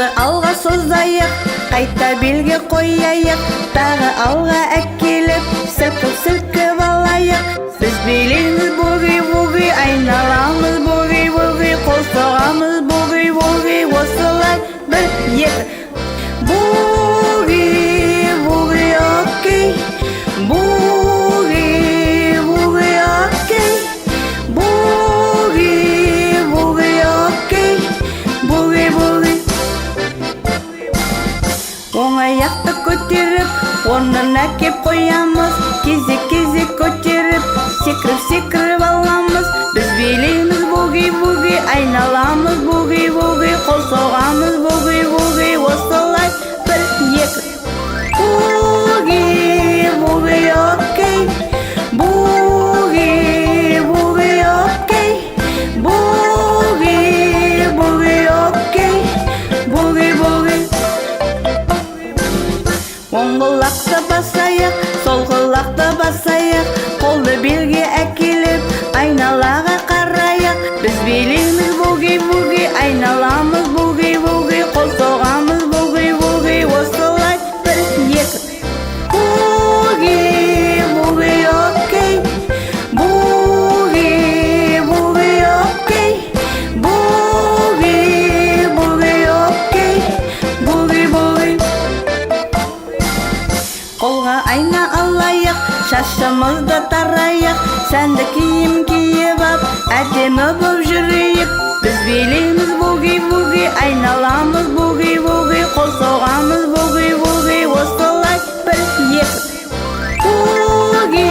Қолды алға созайық, қайта белге қояйық, тағы алға әкеліп, сілкіп алайық. Біз билейміз буги-буги, айналамыз буги-буги, қол соғамыз буги-буги, осылай бір екі. Буги-буги, окей, буги-буги, окей, буги-буги, окей, буги-буги. Оң аяқты көтеріп, орнына кеп қоямыз, кезек-кезек көтеріп, секіріп аламыз. Біз билейміз буги-буги, айналамыз буги-буги, қол соғамыз буги-буги, осылай бір екі. Буги-буги, окей, буги-буги, окей, буги-буги, окей, буги-буги. Оң құлақты басайық, сол құлақты басайық, қолды белге әкеліп, айналаға қарайық. Біз билейміз буги-буги, айналамыз буги-буги, қол соғамыз буги-буги, осылай бір екі. Буги-буги, окей, буги-буги, окей, буги-буги, окей, буги-буги. Қолға айна алайық, шашымызды тарайық, сәнді киім киіп ап, әдемі боп жүрейік. Біз билейміз буги-буги, айналамыз буги-буги, қол соғамыз буги-буги, осылай бір екі. Буги